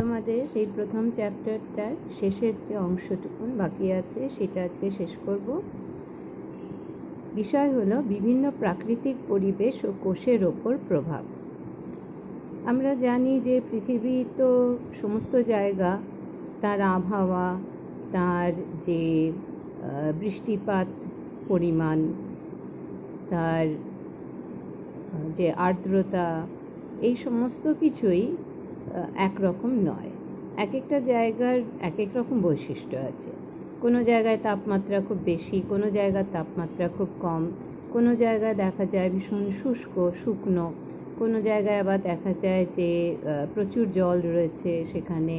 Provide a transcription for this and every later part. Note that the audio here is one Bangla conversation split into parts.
তোমাদের এই প্রথম চ্যাপ্টারটার শেষের যে অংশটুকু বাকি আছে সেটা আজকে শেষ করব। বিষয় হলো বিভিন্ন প্রাকৃতিক পরিবেশ ও কোষের ওপর প্রভাব। আমরা জানি যে পৃথিবী তো সমস্ত জায়গা, তার আবহাওয়া, তার যে বৃষ্টিপাত পরিমাণ, তার যে আর্দ্রতা, এই সমস্ত কিছুই একরকম নয়। এক একটা জায়গার এক এক রকম বৈশিষ্ট্য আছে। কোনো জায়গায় তাপমাত্রা খুব বেশি, কোনো জায়গার তাপমাত্রা খুব কম, কোনো জায়গায় দেখা যায় ভীষণ শুকনো, কোনো জায়গায় আবার দেখা যায় যে প্রচুর জল রয়েছে সেখানে,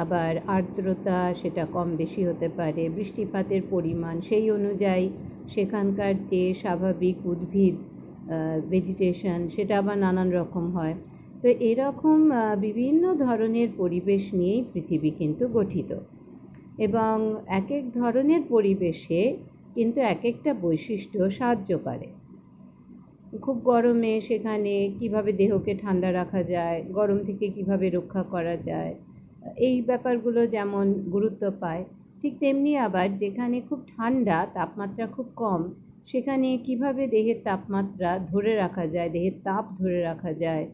আবার আর্দ্রতা সেটা কম বেশি হতে পারে, বৃষ্টিপাতের পরিমাণ সেই অনুযায়ী সেখানকার যে স্বাভাবিক উদ্ভিদ ভেজিটেশন সেটা আবার নানান রকম হয়। তো এরকম বিভিন্ন ধরনের পরিবেশ নিয়েই পৃথিবী কিন্তু গঠিত, এবং এক এক ধরনের পরিবেশে কিন্তু এক একটা বৈশিষ্ট্য সাহায্য করে। খুব গরমে সেখানে কিভাবে দেহকে ঠান্ডা রাখা যায়, গরম থেকে কিভাবে রক্ষা করা যায়, এই ব্যাপারগুলো যেমন গুরুত্ব পায়, ঠিক তেমনি আবার যেখানে খুব ঠান্ডা, তাপমাত্রা খুব কম, সেখানে কিভাবে দেহের তাপমাত্রা ধরে রাখা যায়, দেহের তাপ ধরে রাখা যায়,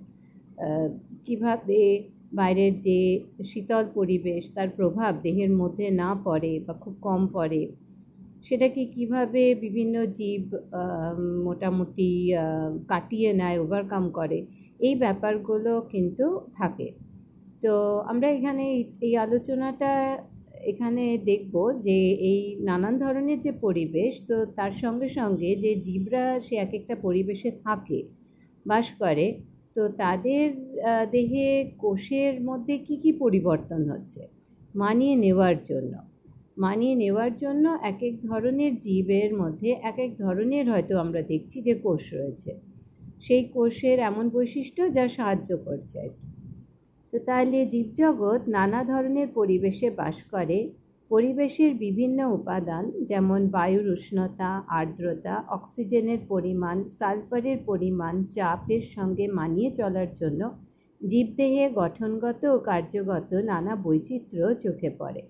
কিভাবে বাইরের যে শীতল পরিবেশ তার প্রভাব দেহের মধ্যে না পড়ে বা খুব কম পড়ে, সেটাকে কিভাবে বিভিন্ন জীব মোটামুটি কাটিয়ে নেয়, ওভারকাম করে, এই ব্যাপারগুলো কিন্তু থাকে। তো আমরা এখানে এই আলোচনাটা এখানে দেখব যে এই নানান ধরনের যে পরিবেশ, তো তার সঙ্গে সঙ্গে যে জীবরা সে এক একটা পরিবেশে থাকে, বাস করে, তো তাদের দেহে কোষের মধ্যে কি কি পরিবর্তন হচ্ছে মানিয়ে নেওয়ার জন্য এক এক ধরনের জীবের মধ্যে এক এক ধরনের হয়তো আমরা দেখছি যে কোষ রয়েছে, সেই কোষের এমন বৈশিষ্ট্য যা সাহায্য করছে আর কি। তো তাহলে জীবজগৎ নানা ধরনের পরিবেশে বাস করে। পরিবেশের বিভিন্ন উপাদান যেমন বায়ুর উষ্ণতা, আর্দ্রতা, অক্সিজেনের পরিমাণ, সালফারের পরিমাণ, চাপের সঙ্গে মানিয়ে চলার জন্য জীবদেহে গঠনগত ও কার্যগত নানা বৈচিত্র্য চোখে পড়ে।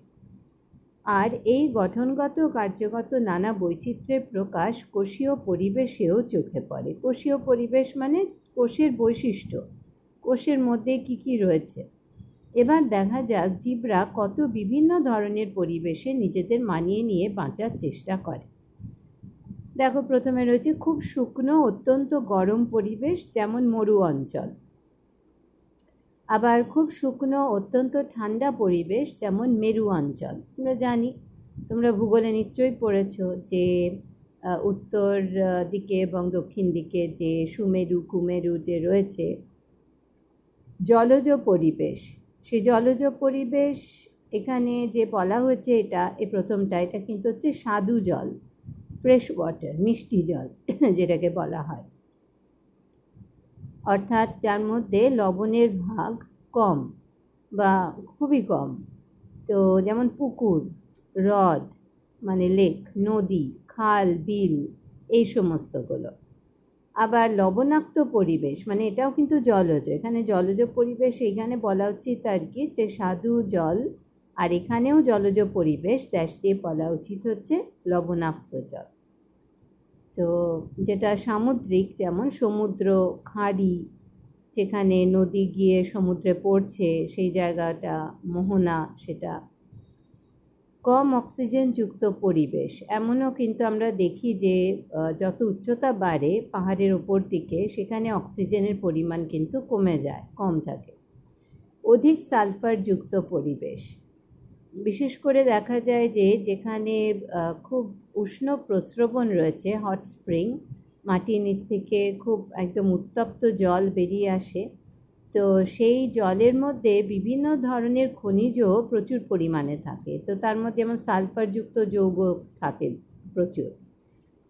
আর এই গঠনগত কার্যগত নানা বৈচিত্র্যের প্রকাশ কোষীয় পরিবেশেও চোখে পড়ে। কোষীয় পরিবেশ মানে কোষের বৈশিষ্ট্য, কোষের মধ্যে কি কি রয়েছে। এবার দেখা যাক জীবরা কত বিভিন্ন ধরনের পরিবেশে নিজেদের মানিয়ে নিয়ে বাঁচার চেষ্টা করে। দেখো, প্রথমে রয়েছে খুব শুকনো অত্যন্ত গরম পরিবেশ, যেমন মরু অঞ্চল। আবার খুব শুকনো অত্যন্ত ঠান্ডা পরিবেশ, যেমন মেরু অঞ্চল। আমরা জানি, তোমরা ভূগোলে নিশ্চয়ই পড়েছো যে উত্তর দিকে এবং দক্ষিণ দিকে যে সুমেরু কুমেরু যে রয়েছে, জলজ পরিবেশ, সেই জলজ পরিবেশ এখানে যে বলা হয়েছে এই প্রথমটা, এটা কিন্তু হচ্ছে স্বাদু জল, ফ্রেশ ওয়াটার, মিষ্টি জল যেটাকে বলা হয়, অর্থাৎ যার মধ্যে লবণের ভাগ কম বা খুবই কম। তো যেমন পুকুর, হ্রদ মানে লেক, নদী, খাল, বিল, এই সমস্তগুলো। আবার লবণাক্ত পরিবেশ মানে এটাও কিন্তু জলজ, এখানে জলজ পরিবেশ এইখানে বলা উচিত আর কি যে স্বাদু জল, আর এখানেও জলজ পরিবেশ ড্যাশ দিয়ে বলা উচিত হচ্ছে লবণাক্ত জল। তো যেটা সামুদ্রিক, যেমন সমুদ্র, খাঁড়ি, যেখানে নদী গিয়ে সমুদ্রে পড়ছে সেই জায়গাটা মোহনা, সেটা। কম অক্সিজেনযুক্ত পরিবেশ, এমনও কিন্তু আমরা দেখি যে যত উচ্চতা বাড়ে পাহাড়ের ওপর দিকে, সেখানে অক্সিজেনের পরিমাণ কিন্তু কমে যায়, কম থাকে। অধিক সালফারযুক্ত পরিবেশ, বিশেষ করে দেখা যায় যে যেখানে খুব উষ্ণ প্রস্রবণ রয়েছে, হট স্প্রিং, মাটির নিচ থেকে খুব একদম উত্তপ্ত জল বেরিয়ে আসে, তো সেই জলের মধ্যে বিভিন্ন ধরনের খনিজ প্রচুর পরিমাণে থাকে। তো তার মধ্যে যেমন সালফারযুক্ত যৌগ থাকে প্রচুর।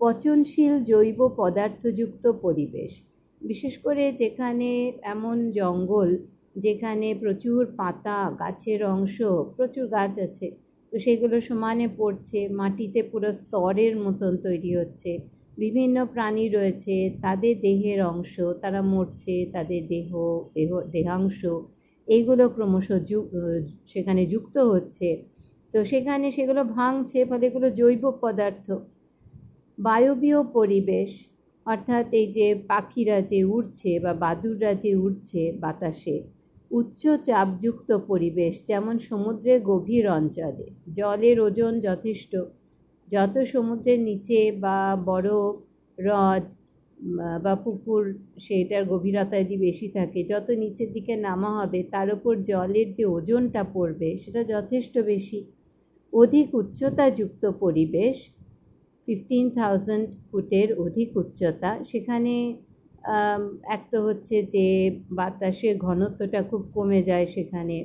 পচনশীল জৈব পদার্থযুক্ত পরিবেশ, বিশেষ করে যেখানে এমন জঙ্গল যেখানে প্রচুর পাতা, গাছের অংশ, প্রচুর গাছ আছে, তো সেগুলো সমানে পড়ছে, মাটিতে পুরো স্তরের মতন তৈরি হচ্ছে, বিভিন্ন প্রাণী রয়েছে, তাদের দেহের অংশ, তারা মরছে, তাদের দেহাংশ এইগুলো ক্রমশ সেখানে যুক্ত হচ্ছে, তো সেখানে সেগুলো ভাঙছে, ফলে এগুলো জৈব পদার্থ। বায়বীয় পরিবেশ অর্থাৎ এই যে পাখিরা যে উড়ছে বা বাদুড়রা যে উড়ছে বাতাসে, উচ্চ চাপযুক্ত পরিবেশ যেমন সমুদ্রের গভীর অঞ্চলে জলের ওজন যথেষ্ট, যত সমুদ্রের নিচে বা বড় হ্রদ বা পুকুর সেটার গভীরতা যদি বেশি থাকে, যত নিচের দিকে নামা হবে তার উপর জলের যে ওজনটা পড়বে সেটা যথেষ্ট বেশি। অধিক উচ্চতাযুক্ত পরিবেশ 15,000 ফুটের অধিক উচ্চতা, সেখানে এক তো হচ্ছে যে বাতাসের ঘনত্বটা খুব কমে যায়, সেখানে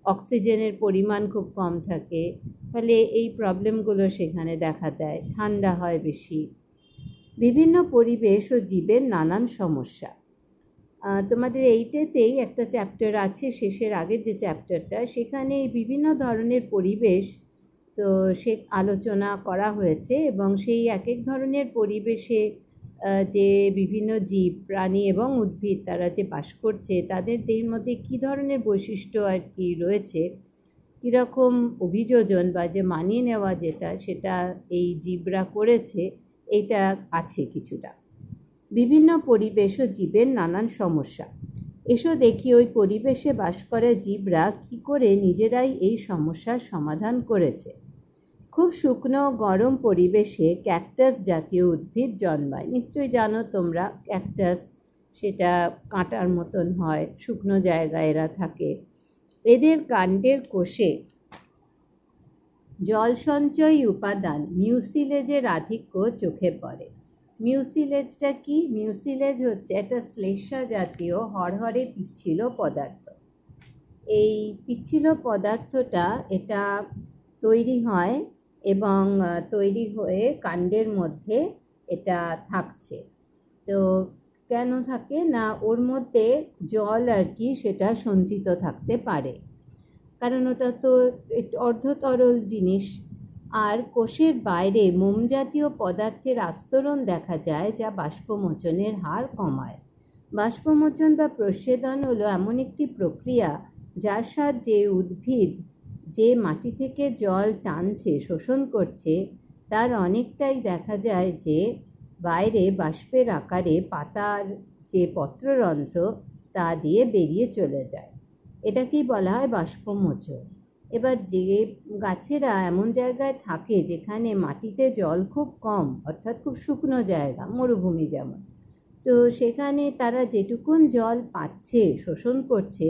অক্সিজেনের পরিমাণ খুব কম থাকে, ফলে এই প্রবলেমগুলো সেখানে দেখা দেয়। ঠান্ডা হয় বেশি। বিভিন্ন পরিবেশ ও জীবের নানান সমস্যা। তোমাদের এইটাতেই একটা চ্যাপ্টার আছে, শেষের আগের যে চ্যাপ্টারটা, সেখানে এই বিভিন্ন ধরনের পরিবেশ তো সে আলোচনা করা হয়েছে, এবং সেই এক এক ধরনের পরিবেশে যে বিভিন্ন জীব প্রাণী এবং উদ্ভিদ তারা যে বাস করছে তাদের দেহের মধ্যে কী ধরনের বৈশিষ্ট্য আর কি রয়েছে, কীরকম অভিযোজন বা যে মানিয়ে নেওয়া যেটা সেটা এই জীবরা করেছে, এইটা আছে কিছুটা। বিভিন্ন পরিবেশ ও জীবের নানান সমস্যা। এসো দেখি ওই পরিবেশে বাস করা জীবরা কী করে নিজেরাই এই সমস্যার সমাধান করেছে। খুব শুকনো গরম পরিবেশে ক্যাকটাস জাতীয় উদ্ভিদ জন্মায়। নিশ্চয়ই জানো তোমরা, ক্যাকটাস সেটা কাঁটার মতন হয়, শুকনো জায়গায় এরা থাকে। এদের কাণ্ডের কোষে জল সঞ্চয়ী উপাদান মিউসিলেজের আধিক্য চোখে পড়ে। মিউসিলেজটা কি? মিউসিলেজ হচ্ছে একটা শ্লেষ্মা জাতীয় হরহরে পিচ্ছিল পদার্থ। এই পিচ্ছিল পদার্থটা এটা তৈরি হয় এবং তৈরি হয়ে কাণ্ডের মধ্যে এটা থাকছে। তো কেন থাকে না, ওর মধ্যে জল আর কি সেটা সঞ্চিত থাকতে পারে, কারণ ওটা তো অর্ধতরল জিনিস। আর কোষের বাইরে মোম জাতীয় পদার্থের আস্তরণ দেখা যায় যা বাষ্পমোচনের হার কমায়। বাষ্পমোচন বা প্রস্বেদন হলো এমন একটি প্রক্রিয়া যার সাহায্যে উদ্ভিদ যে মাটি থেকে জল টানছে, শোষণ করছে, তার অনেকটাই দেখা যায় যে বাইরে বাষ্পের আকারে পাতার যে পত্ররন্ধ্র তা দিয়ে বেরিয়ে চলে যায়। এটাকেই বলা হয় বাষ্পমোচন। এবার যে গাছেরা এমন জায়গায় থাকে যেখানে মাটিতে জল খুব কম, অর্থাৎ খুব শুকনো জায়গা, মরুভূমি যেমন, তো সেখানে তারা যেটুকুন জল পাচ্ছে, শোষণ করছে,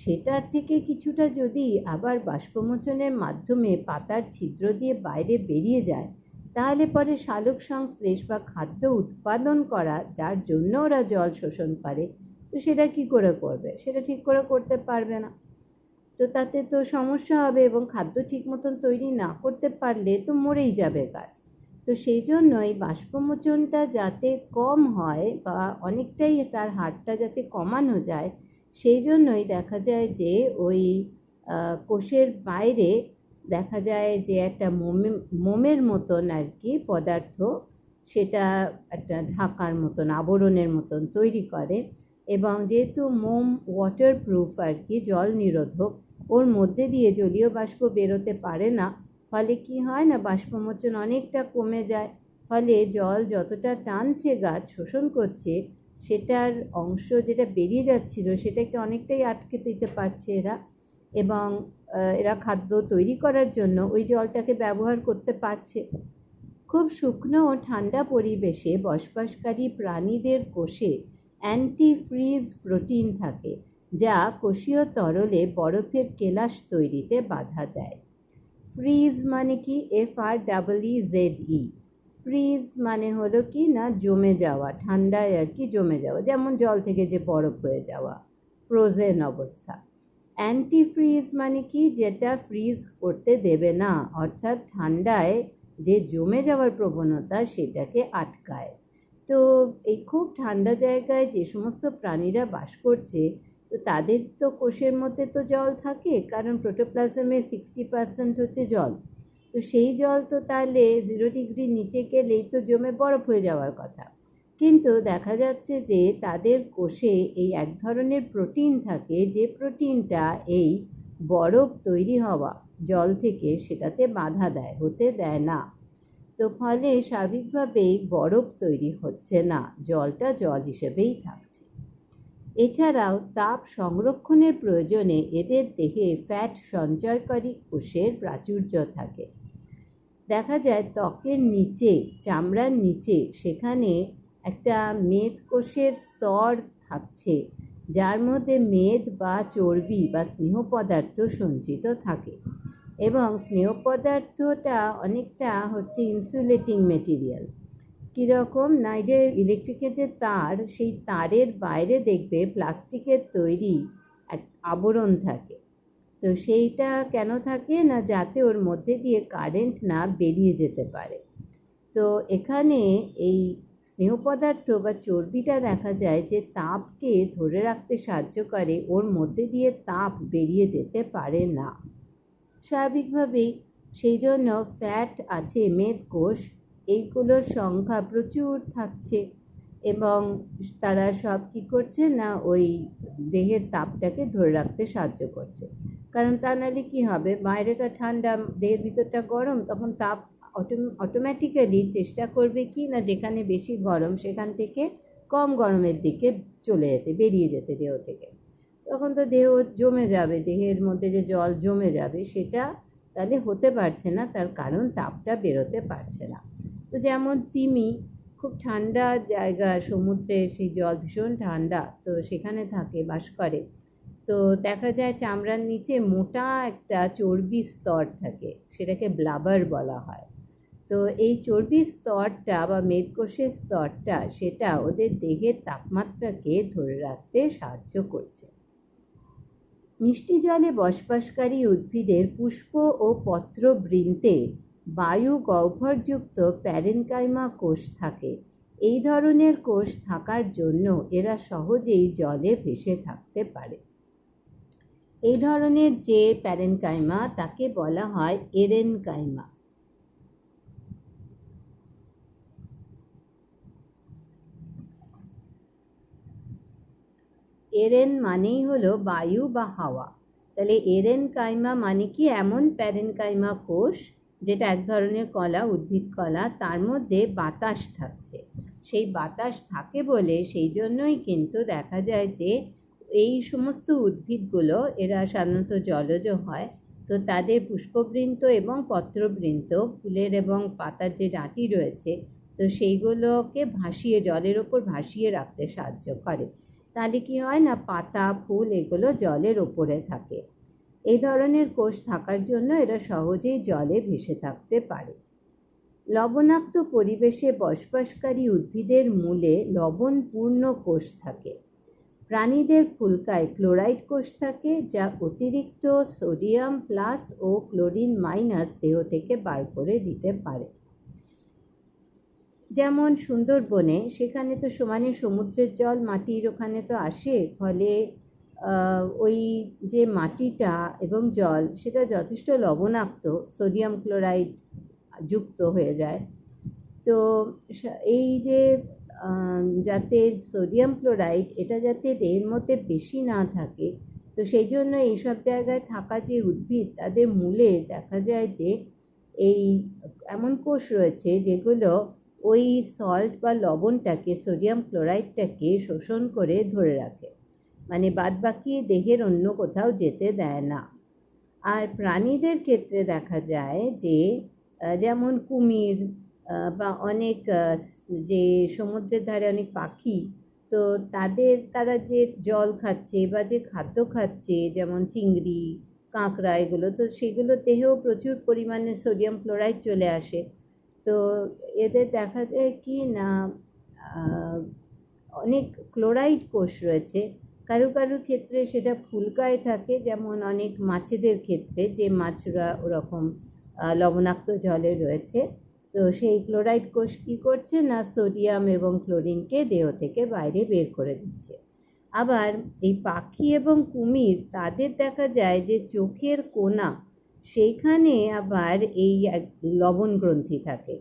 সেটার থেকে কিছুটা যদি আবার বাষ্পমোচনের মাধ্যমে পাতার ছিদ্র দিয়ে বাইরে বেরিয়ে যায়, তাহলে পরে সালোক সংশ্লেষ বা খাদ্য উৎপাদন করা যার জন্য ওরা জল শোষণ করে, তো সেটা কি করে করবে? সেটা ঠিক করে করতে পারবে না, তো তাতে তো সমস্যা হবে, এবং খাদ্য ঠিক মতন তৈরি না করতে পারলে তো মরেই যাবে গাছ। তো সেই জন্য এই বাষ্পমোচনটা যাতে কম হয় বা অনেকটাই তার হারটা যাতে কমানো যায়, সেই জন্যই দেখা যায় যে ওই কোষের বাইরে দেখা যায় যে একটা মোমের মতন আর কি পদার্থ, সেটা একটা ঢাকার মতন, আবরণের মতন তৈরি করে, এবং যেহেতু মোম ওয়াটারপ্রুফ আর কি, জল নিরোধক, ওর মধ্যে দিয়ে জলীয় বাষ্প বেরোতে পারে না, ফলে কি হয় না, বাষ্পমোচন অনেকটা কমে যায়, ফলে জল যতটা টানছে গাছ শোষণ করছে, সেটার অংশ যেটা বেরিয়ে যাচ্ছিল সেটাকে অনেকটাই আটকে দিতে পারছে এরা, এবং এরা খাদ্য তৈরি করার জন্য ওই জলটাকে ব্যবহার করতে পারছে। খুব শুকনো ও ঠান্ডা পরিবেশে বসবাসকারী প্রাণীদের কোষে অ্যান্টিফ্রিজ প্রোটিন থাকে, যা কোষীয় তরলে বরফের কেলাস তৈরিতে বাধা দেয়। ফ্রিজ মানে কি? FREEZE। ফ্রিজ মানে হলো কি না, জমে যাওয়া, ঠান্ডায় আর কি জমে যাওয়া, যেমন জল থেকে যে বরফ হয়ে যাওয়া, ফ্রোজেন অবস্থা। অ্যান্টিফ্রিজ মানে কি? যেটা ফ্রিজ করতে দেবে না, অর্থাৎ ঠান্ডায় যে জমে যাওয়ার প্রবণতা সেটাকে আটকায়। তো এই খুব ঠান্ডা জায়গায় যে সমস্ত প্রাণীরা বাস করছে, তো তাদের তো কোষের মধ্যে তো জল থাকে, কারণ প্রোটোপ্লাজমে 60% হচ্ছে জল, তো সেই জল তো তাহলে 0 ডিগ্রি নিচে গেলেই তো জমে বরফ হয়ে যাওয়ার কথা। কিন্তু দেখা যাচ্ছে যে তাদের কোষে এই এক ধরনের প্রোটিন থাকে, যে প্রোটিনটা এই বরফ তৈরি হওয়া জল থেকে সেটাতে বাধা দেয়, হতে দেয় না। তো ফলে স্বাভাবিকভাবেই বরফ তৈরি হচ্ছে না, জলটা জল হিসেবেই থাকছে। এছাড়াও তাপ সংরক্ষণের প্রয়োজনে এদের দেহে ফ্যাট সঞ্চয়কারী কোষের প্রাচুর্য থাকে। দেখা যায় ত্বকের নিচে, চামড়ার নিচে সেখানে একটা মেদ কোষের স্তর থাকছে, যার মধ্যে মেদ বা চর্বি বা স্নেহ পদার্থ সঞ্চিত থাকে, এবং স্নেহ পদার্থটা অনেকটা হচ্ছে ইনসুলেটিং মেটেরিয়াল। কীরকম না, এই যে ইলেকট্রিকের যে তার, সেই তারের বাইরে দেখবে প্লাস্টিকের তৈরি এক আবরণ থাকে। তো সেইটা কেন থাকে না, যাতে ওর মধ্যে দিয়ে কারেন্ট না বেরিয়ে যেতে পারে। তো এখানে এই স্নেহ পদার্থ বা চর্বিটা দেখা যায় যে তাপকে ধরে রাখতে সাহায্য করে, ওর মধ্যে দিয়ে তাপ বেরিয়ে যেতে পারে না স্বাভাবিকভাবেই। সেই জন্য ফ্যাট আছে মেদকোষ, এইগুলোর সংখ্যা প্রচুর থাকছে, এবং তারা সব কী করছে না, ওই দেহের তাপটাকে ধরে রাখতে সাহায্য করছে। কারণ তা নাহলে কী হবে, বাইরেটা ঠান্ডা, দেহের ভিতরটা গরম, তখন তাপ অটোমেটিক্যালি চেষ্টা করবে কি না, যেখানে বেশি গরম সেখান থেকে কম গরমের দিকে চলে যেতে, বেরিয়ে যেতে দেহ থেকে। তখন তো দেহ জমে যাবে, দেহের মধ্যে যে জল জমে যাবে সেটা তাহলে হতে পারছে না, তার কারণ তাপটা বেরোতে পারছে না। তো যেমন তিমি, খুব ঠান্ডা জায়গা, সমুদ্রে সেই জল ভীষণ ঠান্ডা, তো সেখানে থাকে, বাস করে। তো দেখা যায় চামড়ার নিচে মোটা একটা চর্বির স্তর থাকে, সেটাকে ব্লাবার বলা হয়। তো এই চর্বির স্তরটা বা মেদকোষের স্তরটা, সেটা ওদের দেহের তাপমাত্রাকে ধরে রাখতে সাহায্য করছে। মিষ্টি জলে বসবাসকারী উদ্ভিদের পুষ্প ও পত্রবৃন্তে বায়ু গহ্বরযুক্ত প্যারেনকাইমা কোষ থাকে। এই ধরনের কোষ থাকার জন্য এরা সহজেই জলে ভেসে থাকতে পারে। এই ধরনের যে প্যারেনকাইমা, তাকে বলা হয় এরেনকাইমা। এরেন মানেই হলো বায়ু বা হাওয়া। তাহলে এরেনকাইমা মানে কি, এমন প্যারেনকাইমা কোষ যেটা এক ধরনের কলা, উদ্ভিদ কলা, তার মধ্যে বাতাস থাকছে। সেই বাতাস থাকে বলে সেই জন্যই কিন্তু দেখা যায় যে এই সমস্ত উদ্ভিদগুলো, এরা সাধারণত জলজ হয়, তো তাদের পুষ্পবৃন্ত এবং পত্রবৃন্ত, ফুলের এবং পাতার যে ডাঁটি রয়েছে, তো সেইগুলোকে ভাসিয়ে, জলের ওপর ভাসিয়ে রাখতে সাহায্য করে। তাহলে কি হয় না, পাতা, ফুল এগুলো জলের ওপরে থাকে। এই ধরনের কোষ থাকার জন্য এরা সহজেই জলে ভেসে থাকতে পারে। লবণাক্ত পরিবেশে বসবাসকারী উদ্ভিদের মূলে লবণপূর্ণ কোষ থাকে। প্রাণীদের ফুলকায় ক্লোরাইড কোষ থাকে, যা অতিরিক্ত সোডিয়াম প্লাস ও ক্লোরিন মাইনাস দেহ থেকে বার করে দিতে পারে। যেমন সুন্দরবনে, সেখানে তো সমানে সমুদ্রের জল মাটির ওখানে তো আসে, ফলে ওই যে মাটিটা এবং জল, সেটা যথেষ্ট লবণাক্ত, সোডিয়াম ক্লোরাইড যুক্ত হয়ে যায়। তো এই যে যাতে সোডিয়াম ক্লোরাইড এটা যাতে দেহের মধ্যে বেশি না থাকে, তো সেই জন্য এইসব জায়গায় থাকা যে উদ্ভিদ, তাদের মূলে দেখা যায় যে এই এমন কোষ রয়েছে যেগুলো ওই সল্ট বা লবণটাকে, সোডিয়াম ক্লোরাইডটাকে শোষণ করে ধরে রাখে, মানে বাদবাকি দেহের অন্য কোথাও যেতে দেয় না। আর প্রাণীদের ক্ষেত্রে দেখা যায় যে যেমন কুমির বা অনেক যে সমুদ্রের ধারে অনেক পাখি, তো তারা যে জল খাচ্ছে বা যে খাদ্য খাচ্ছে, যেমন চিংড়ি, কাঁকড়া, এগুলো তো সেগুলো দেহেও প্রচুর পরিমাণে সোডিয়াম ক্লোরাইড চলে আসে। তো এদের দেখা যায় কি না, অনেক ক্লোরাইড কোষ রয়েছে। কারুর ক্ষেত্রে সেটা ফুলকায় থাকে, যেমন অনেক মাছেদের ক্ষেত্রে, যে মাছরা ওরকম লবণাক্ত জলে রয়েছে, তো সেই ক্লোরাইড কোষ কী করছে না, সোডিয়াম এবং ক্লোরিনকে দেহ থেকে বাইরে বের করে দিচ্ছে। আবার এই পাখি এবং কুমির, তাদের দেখা যায় যে চোখের কোনা, সেইখানে আবার এই লবণ গ্রন্থি থাকে।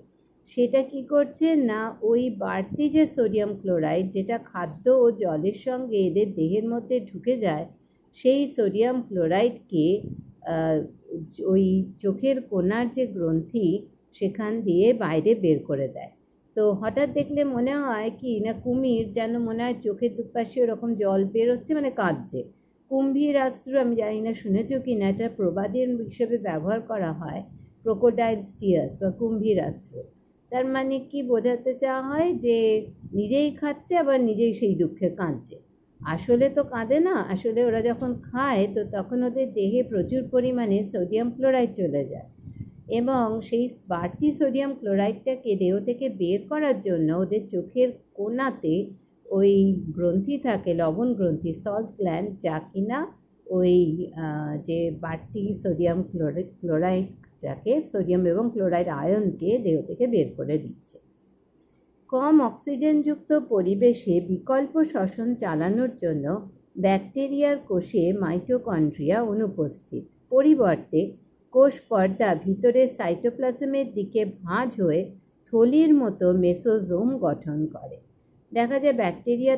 সেটা কি করছে না, ওই বাড়তি যে সোডিয়াম ক্লোরাইড যেটা খাদ্য ও জলের সঙ্গে এদের দেহের মধ্যে ঢুকে যায়, সেই সোডিয়াম ক্লোরাইডকে ওই চোখের কোণার যে গ্রন্থি সেখান দিয়ে বাইরে বের করে দেয়। তো হঠাৎ দেখলে মনে হয় কি না কুমির যেন মনে হয় চোখের দুপাশে ওরকম জল বেরোচ্ছে, মানে কাঁদছে। কুম্ভীরাশ্রু, আমি জানি না শুনেছো কি না, এটা প্রবাদের হিসেবে ব্যবহার করা হয়, ক্রোকোডাইলস টিয়ার্স বা কুম্ভীরাশ্রু। তার মানে কি বোঝাতে চাওয়া হয় যে নিজেই খাচ্ছে আবার নিজেই সেই দুঃখে কাঁদছে। আসলে তো কাঁদে না, আসলে ওরা যখন খায় তো তখন ওদের দেহে প্রচুর পরিমাণে সোডিয়াম ক্লোরাইড চলে যায়, এবং সেই বাড়তি সোডিয়াম ক্লোরাইডটাকে দেহ থেকে বের করার জন্য ওদের চোখের কোণাতে ওই গ্রন্থি থাকে, লবণ গ্রন্থি, সল্ট গ্ল্যান্ড, যা কিনা ওই যে বাড়তি সোডিয়াম ক্লোরাইডটাকে, সোডিয়াম এবং ক্লোরাইড আয়নকে দেহ থেকে বের করে দিচ্ছে। কম অক্সিজেনযুক্ত পরিবেশে বিকল্প শ্বসন চালানোর জন্য ব্যাকটেরিয়ার কোষে মাইটোকন্ড্রিয়া অনুপস্থিত। পরিবর্তে কোষ পর্দা ভিতরের সাইটোপ্লাজমের দিকে ভাঁজ হয়ে থলির মতো মেসোজোম গঠন করে। দেখা যায় ব্যাকটেরিয়া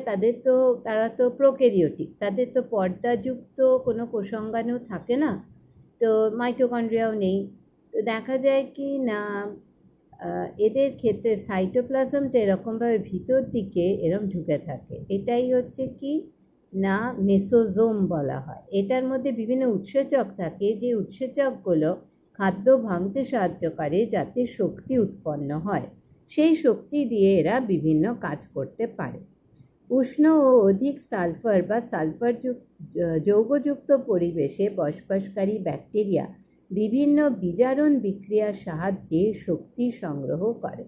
তারা তো প্রোক্যারিওটিক, তাদের তো পর্দাযুক্ত কোনো কোষাঙ্গাণু থাকে না, তো মাইটোকন্ড্রিয়াও নেই। তো দেখা যায় কি না এদের ক্ষেত্রে সাইটোপ্লাজমটা এরকমভাবে ভিতর দিকে এরম ঢুকে থাকে, এটাই হচ্ছে কি না মেসোজোম বলা হয়। এটার মধ্যে বিভিন্ন উৎসেচক থাকে, যে উৎসেচকগুলো খাদ্য ভাঙতে সাহায্য করে যাতে শক্তি উৎপন্ন হয়, সেই শক্তি দিয়ে এরা বিভিন্ন কাজ করতে পারে। উষ্ণ ও অধিক সালফার বা যৌগযুক্ত পরিবেশে বসবাসকারী ব্যাকটেরিয়া বিভিন্ন বিজারণ বিক্রিয়ার সাহায্যে শক্তি সংগ্রহ করে।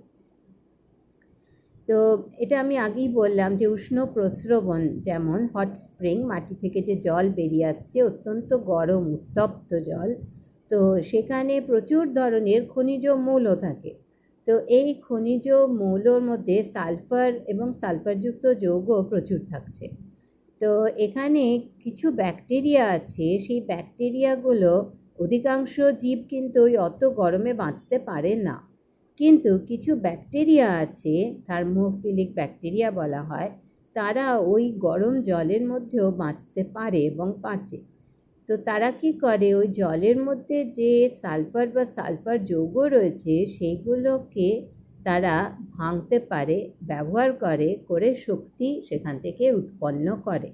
তো এটা আমি আগেই বললাম যে উষ্ণ প্রস্রবণ, যেমন হট স্প্রিং, মাটি থেকে যে জল বেরিয়ে আসছে, অত্যন্ত গরম উত্তপ্ত জল, তো সেখানে প্রচুর ধরনের খনিজ মৌল থাকে। তো এই খনিজ মৌলর মধ্যে সালফার এবং সালফারযুক্ত যৌগ প্রচুর থাকছে। তো এখানে কিছু ব্যাকটেরিয়া আছে, সেই ব্যাকটেরিয়াগুলো, অধিকাংশ জীব কিন্তু ওই অত গরমে বাঁচতে পারে না, কিন্তু কিছু ব্যাকটেরিয়া আছে, থার্মোফিলিক ব্যাকটেরিয়া বলা হয়, তারা ওই গরম জলের মধ্যেও বাঁচতে পারে এবং বাঁচে। তো তারা কি করে, ওই জলের মধ্যে যে সালফার বা সালফার যৌগ রয়েছে সেইগুলোকে তারা ভাঙতে পারে, ব্যবহার করে শক্তি সেখান থেকে উৎপন্ন করে।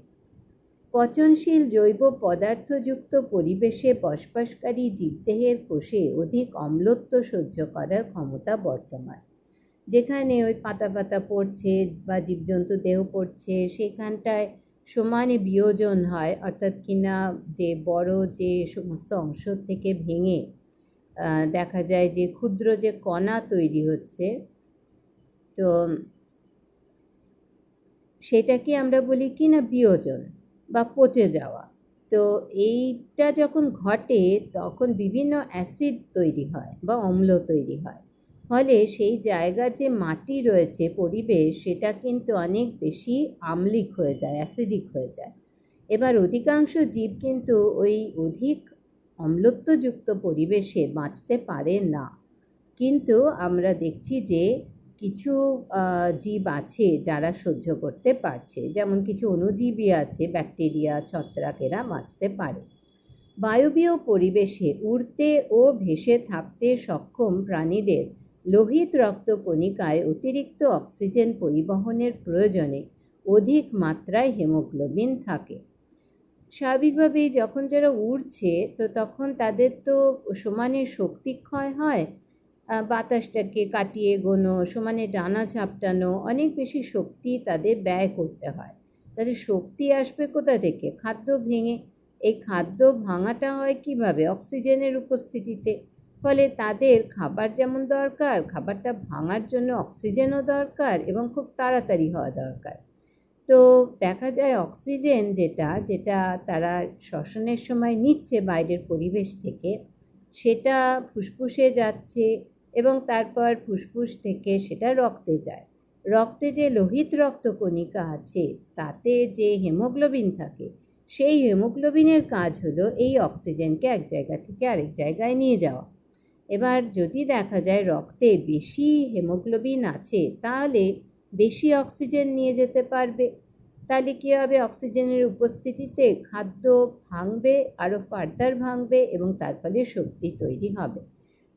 পচনশীল জৈব পদার্থযুক্ত পরিবেশে বসবাসকারী জীবদেহের কোষে অধিক অম্লত্ব সহ্য করার ক্ষমতা বর্তমান। যেখানে ওই পাতা পাতা পড়ছে বা জীবজন্তু দেহ পড়ছে, সেখানটায় সমানে বিয়োজন হয়, অর্থাৎ কিনা যে বড় যে সমস্ত অংশ থেকে ভেঙে দেখা যায় যে ক্ষুদ্র যে কণা তৈরি হচ্ছে, তো সেটাকে আমরা বলি কি না বিয়োজন বা পচে যাওয়া। তো এইটা যখন ঘটে তখন বিভিন্ন অ্যাসিড তৈরি হয় বা অম্ল তৈরি হয়, ফলে সেই জায়গার যে মাটি রয়েছে, পরিবেশ, সেটা কিন্তু অনেক বেশি আম্লিক হয়ে যায়, অ্যাসিডিক হয়ে যায়। এবার অধিকাংশ জীব কিন্তু ওই অধিক অম্লত্বযুক্ত পরিবেশে বাঁচতে পারে না, কিন্তু আমরা দেখছি যে কিছু জীব আছে যারা সহ্য করতে পারছে, যেমন কিছু অণুজীবী আছে, ব্যাকটেরিয়া, ছত্রাক, এরা বাঁচতে পারে। বায়বীয় পরিবেশে উড়তে ও ভেসে থাকতে সক্ষম প্রাণীদের লোহিত রক্তকণিকায় অতিরিক্ত অক্সিজেন পরিবহনের প্রয়োজনে অধিক মাত্রায় হিমোগ্লোবিন থাকে। স্বাভাবিকভাবেই যখন যারা উড়ছে তো তখন তাদের তো সমানে শক্তি ক্ষয় হয়, বাতাসটাকে কাটিয়ে এগোনো, সমানে ডানা ঝাপটানো, অনেক বেশি শক্তি তাদের ব্যয় করতে হয়। তাদের শক্তি আসবে কোথা থেকে? খাদ্য ভেঙে। এই খাদ্য ভাঙাটা হয় কিভাবে? অক্সিজেনের উপস্থিতিতে। ফলে তাদের খাবার যেমন দরকার, খাবারটা ভাঙার জন্য অক্সিজেনও দরকার এবং খুব তাড়াতাড়ি হওয়া দরকার। তো দেখা যায় অক্সিজেন যেটা যেটা তারা শ্বসনের সময় নিচ্ছে বাইরের পরিবেশ থেকে, সেটা ফুসফুসে যাচ্ছে এবং তারপর ফুসফুস থেকে সেটা রক্তে যায়। রক্তে যে লোহিত রক্তকণিকা আছে তাতে যে হিমোগ্লোবিন থাকে, সেই হিমোগ্লোবিনের কাজ হলো এই অক্সিজেনকে এক জায়গা থেকে আরেক জায়গায় নিয়ে যাওয়া। এবার যদি দেখা যায় রক্তে বেশি হিমোগ্লোবিন আছে, তাহলে বেশি অক্সিজেন নিয়ে যেতে পারবে। তাহলে কী হবে, অক্সিজেনের উপস্থিতিতে খাদ্য ভাঙবে, আরও ফার্দার ভাঙবে, এবং তার ফলে শক্তি তৈরি হবে।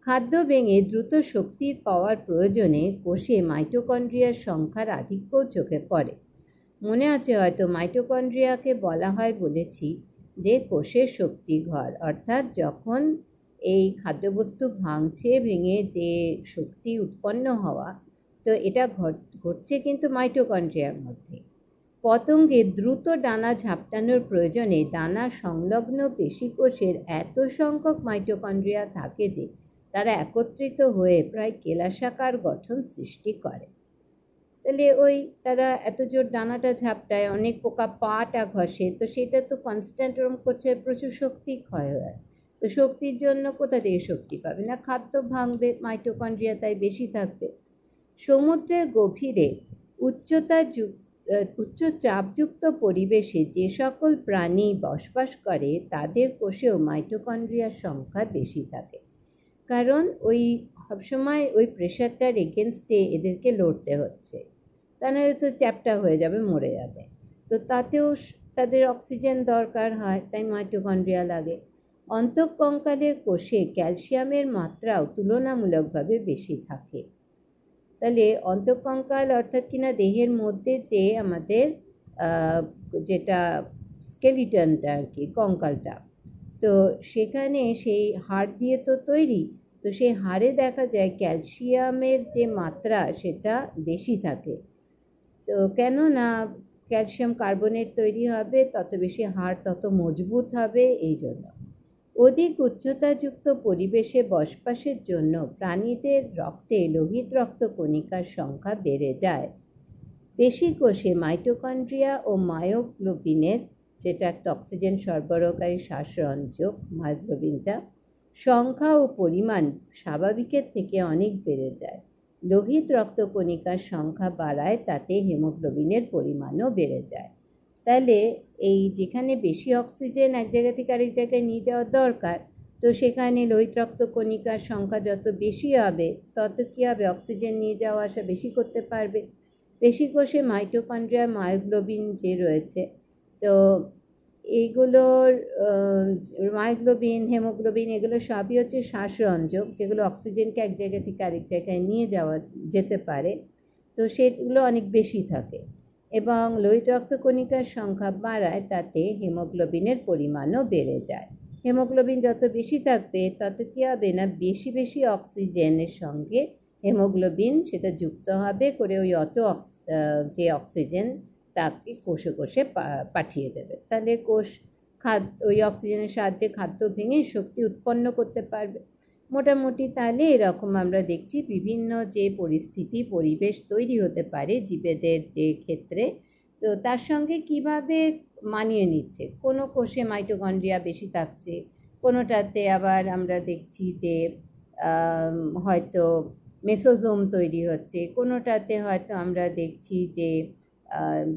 খাদ্য ভেঙে দ্রুত শক্তি পাওয়ার প্রয়োজনে কোষে মাইটোকন্ড্রিয়ার সংখ্যার আধিক্যও চোখে পড়ে। মনে আছে হয়তো, মাইটোকন্ড্রিয়াকে বলা হয়, বলেছি, যে কোষের শক্তিঘর। অর্থাৎ যখন এই খাদ্যবস্তু ভাঙছে, ভেঙে যে শক্তি উৎপন্ন হওয়া, তো এটা ঘটছে কিন্তু মাইটোকন্ড্রিয়ার মধ্যে। পতঙ্গে দ্রুত ডানা ঝাপটানোর প্রয়োজনে ডানা সংলগ্ন পেশিকোষের এত সংখ্যক মাইটোকন্ড্রিয়া থাকে যে তারা একত্রিত হয়ে প্রায় কেলাসাকার গঠন সৃষ্টি করে। তাহলে তারা এত জোর ডানাটা ঝাপটায়, অনেক পোকা পাটা ঘষে, তো সেটা তো কনস্ট্যান্ট ওরম করছে, প্রচুর শক্তি ক্ষয় হয়। তো শক্তির জন্য কোথা থেকে শক্তি পাবে? না, খাদ্য ভাঙবে, মাইটোকন্ড্রিয়া তাই বেশি থাকবে। সমুদ্রের গভীরে উচ্চ চাপযুক্ত পরিবেশে যে সকল প্রাণী বসবাস করে তাদের কোষেও মাইটোকন্ড্রিয়ার সংখ্যা বেশি থাকে, কারণ সবসময় প্রেশারটার এগেনস্টে এদেরকে লড়তে হচ্ছে, তা নাহলে তো চ্যাপ্টা হয়ে যাবে, মরে যাবে। তো তাতেও তাদের অক্সিজেন দরকার হয়, তাই মাইটোকন্ড্রিয়া লাগে। অন্তঃকঙ্কালের কোষে ক্যালসিয়ামের মাত্রাও তুলনামূলকভাবে বেশি থাকে। তাহলে অন্তঃকঙ্কাল অর্থাৎ কিনা দেহের মধ্যে যে আমাদের যেটা স্কেলিটনটা আর কি, কঙ্কালটা, তো সেখানে সেই হাড় দিয়ে তো তৈরি, তো সেই হাড়ে দেখা যায় ক্যালসিয়ামের যে মাত্রা সেটা বেশি থাকে। তো কেন না ক্যালসিয়াম কার্বনেট তৈরি হবে, তত বেশি হাড় তত মজবুত হবে, এই জন্য। অধিক উচ্চতাযুক্ত পরিবেশে বসবাসের জন্য প্রাণীদের রক্তে লোহিত রক্তকণিকার সংখ্যা বেড়ে যায়। পেশিকোষে মাইটোকন্ড্রিয়া ও মায়োগ্লোবিনের, যেটা একটা অক্সিজেন সরবরাহকারী শ্বাসরঞ্জক, মায়োগ্লোবিনটা সংখ্যা ও পরিমাণ স্বাভাবিকের থেকে অনেক বেড়ে যায়। লোহিত রক্তকণিকার সংখ্যা বাড়ায়, তাতে হিমোগ্লোবিনের পরিমাণও বেড়ে যায়। তাহলে যেখানে বেশি অক্সিজেন এক জায়গা থেকে আরেক জায়গায় নিয়ে যাওয়া দরকার, তো সেখানে লোহিত রক্তকণিকার সংখ্যা যত বেশি হবে, তত কী হবে, অক্সিজেন নিয়ে যাওয়া আসা বেশি করতে পারবে। পেশিকোষে মাইটোকন্ড্রিয়া, মায়োগ্লোবিন যে রয়েছে, তো এইগুলোর মায়োগ্লোবিন, হেমোগ্লোবিন, এগুলো সবই হচ্ছে শ্বাসরঞ্জক, যেগুলো অক্সিজেনকে এক জায়গা থেকে আরেক জায়গায় নিয়ে যেতে পারে, তো সেগুলো অনেক বেশি থাকে। এবং লোহিত রক্তকণিকার সংখ্যা বাড়ায়, তাতে হিমোগ্লোবিনের পরিমাণও বেড়ে যায়। হিমোগ্লোবিন যত বেশি থাকবে, তত কী হবে না, বেশি বেশি অক্সিজেনের সঙ্গে হিমোগ্লোবিন সেটা যুক্ত হবে করে যে অক্সিজেন তাকে কোষে কোষে পাঠিয়ে দেবে। তাহলে কোষ অক্সিজেনের সাহায্যে খাদ্য ভেঙে শক্তি উৎপন্ন করতে পারবে। মোটামুটি তাহলে এরকম আমরা দেখছি বিভিন্ন যে পরিবেশ তৈরি হতে পারে জীবেদের যে ক্ষেত্রে, তো তার সঙ্গে কিভাবে মানিয়ে নিচ্ছে। কোনো কোষে মাইটোকন্ড্রিয়া বেশি থাকছে, কোনোটাতে আবার আমরা দেখছি যে হয়তো মেসোজোম তৈরি হচ্ছে, কোনোটাতে হয়তো আমরা দেখছি যে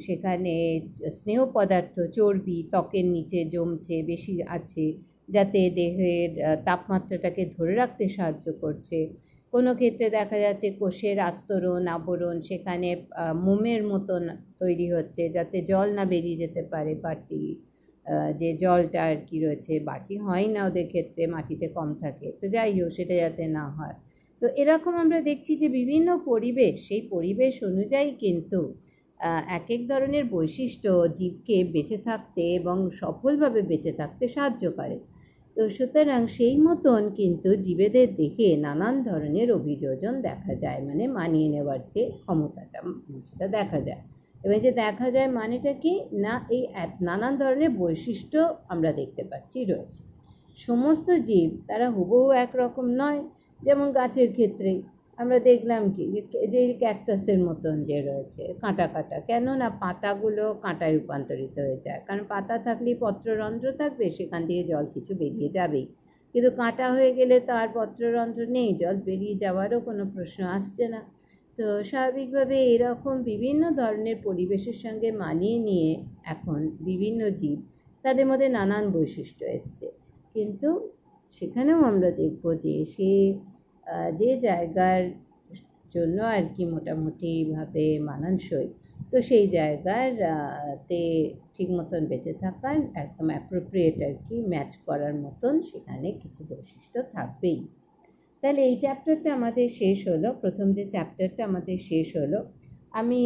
সেখানে স্নেহ পদার্থ, চর্বি ত্বকের নিচে জমছে, বেশি আছে, যাতে দেহের তাপমাত্রাটাকে ধরে রাখতে সাহায্য করছে। কোনো ক্ষেত্রে দেখা যাচ্ছে কোষের আস্তরণ, আবরণ, সেখানে মোমের মতন তৈরি হচ্ছে, যাতে জল না বেরিয়ে যেতে পারে, বাটি যে জলটা আর কি রয়েছে, বাটি হয় না ওদের ক্ষেত্রে, মাটিতে কম থাকে, তো যাই হোক সেটা যাতে না হয়। তো এরকম আমরা দেখছি যে বিভিন্ন পরিবেশ, সেই পরিবেশ অনুযায়ী কিন্তু এক এক ধরনের বৈশিষ্ট্য জীবকে বেঁচে থাকতে এবং সফলভাবে বেঁচে থাকতে সাহায্য করে। তো সুতরাং সেই মতন কিন্তু জীবেদের দেখে নানান ধরনের অভিযোজন দেখা যায়, মানে মানিয়ে নেওয়ার যে ক্ষমতাটা সেটা দেখা যায়। এবং যে দেখা যায় মানেটা কি না, এই নানান ধরনের বৈশিষ্ট্য আমরা দেখতে পাচ্ছি রয়েছে। সমস্ত জীব তারা হুবহু একরকম নয়। যেমন গাছের ক্ষেত্রে আমরা দেখলাম কি যে ক্যাকটাসের মতন যে রয়েছে কাঁটা কাঁটা, কেন না পাতাগুলো কাঁটায় রূপান্তরিত হয়ে যায়, কারণ পাতা থাকলেই পত্ররন্ধ্র থাকবে, সেখান থেকে জল কিছু বেরিয়ে যাবেই। কিন্তু কাঁটা হয়ে গেলে তো আর পত্ররন্ধ্র নেই, জল বেরিয়ে যাওয়ারও কোনো প্রশ্ন আসছে না। তো স্বাভাবিকভাবে এরকম বিভিন্ন ধরনের পরিবেশের সঙ্গে মানিয়ে নিয়ে এখন বিভিন্ন জীব, তাদের মধ্যে নানান বৈশিষ্ট্য এসছে, কিন্তু সেখানেও আমরা দেখব যে সে যে জায়গার জন্য আর কি মোটামুটিভাবে মানানসই, তো সেই জায়গার তে ঠিক মতন বেঁচে থাকার একদম অ্যাপ্রোপ্রিয়েট আর কি ম্যাচ করার মতন সেখানে কিছু বৈশিষ্ট্য থাকবেই। তাহলে এই চ্যাপ্টারটা আমাদের শেষ হলো, প্রথম যে চ্যাপ্টারটা আমাদের শেষ হলো। আমি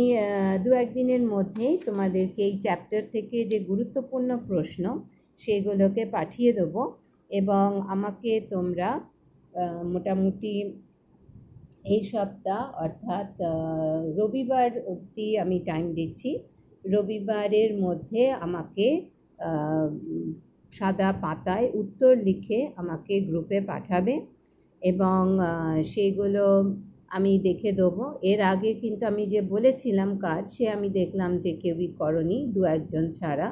2-1 দিনের মধ্যেই তোমাদেরকে এই চ্যাপ্টার থেকে যে গুরুত্বপূর্ণ প্রশ্ন সেগুলোকে পাঠিয়ে দেবো, এবং আমাকে তোমরা মোটামুটি এই সপ্তাহ অর্থাৎ রবিবার অবধি আমি টাইম দিচ্ছি। রবিবারের মধ্যে আমাকে সাদা পাতায় উত্তর লিখে আমাকে গ্রুপে পাঠাবে, এবং সেইগুলো আমি দেখে দেবো। এর আগে কিন্তু আমি যে বলেছিলাম কাজ, সে আমি দেখলাম যে কেউই করনি, 2-1 জন ছাড়া।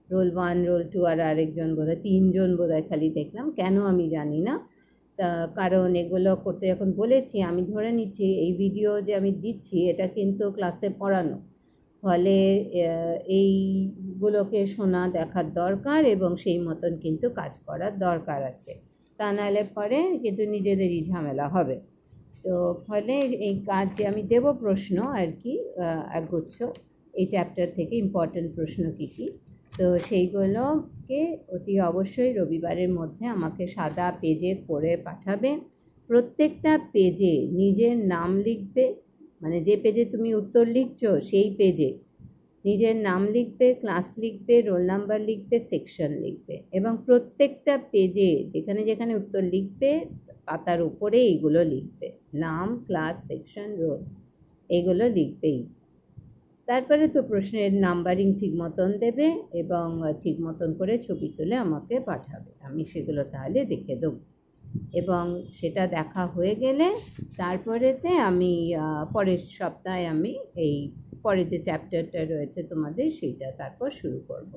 রোল 1, রোল 2 আর আরেকজন বোধহয় 3 জন বোধহয় খালি দেখলাম, কেন আমি জানি না। তা কারণ এগুলো করতে যখন বলেছি, আমি ধরে নিচ্ছি এই ভিডিও যে আমি দিচ্ছি এটা কিন্তু ক্লাসে পড়ানো, ফলে এইগুলোকে শোনা দেখার দরকার এবং সেই মতন কিন্তু কাজ করার দরকার আছে, তা নাহলে পরে কিন্তু নিজেদেরই ঝামেলা হবে। তো ফলে এই কাজ যে আমি দেব প্রশ্ন আর কি একগুচ্ছ এই চ্যাপ্টার থেকে ইম্পর্টেন্ট প্রশ্ন কী কী, তো সেইগুলোকে অতি অবশ্যই রবিবারের মধ্যে আমাকে সাদা পেজে করে পাঠাবে। প্রত্যেকটা পেজে নিজের নাম লিখবে, মানে যে পেজে তুমি উত্তর লিখছো সেই পেজে নিজের নাম লিখবে, ক্লাস লিখবে, রোল নাম্বার লিখবে, সেকশন লিখবে, এবং প্রত্যেকটা পেজে যেখানে যেখানে উত্তর লিখবে পাতার উপরে এইগুলো লিখবে, নাম, ক্লাস, সেকশন, রোল, এগুলো লিখবেই। তারপরে তো প্রশ্নের নাম্বারিং ঠিক মতন দেবে এবং ঠিক মতন করে ছবি তুলে আমাকে পাঠাবে, আমি সেগুলো তাহলে দেখে দেবো। এবং সেটা দেখা হয়ে গেলে তারপরেতে আমি পরের সপ্তাহে আমি এই পরে যে চ্যাপ্টারটা রয়েছে তোমাদের সেইটা তারপর শুরু করব।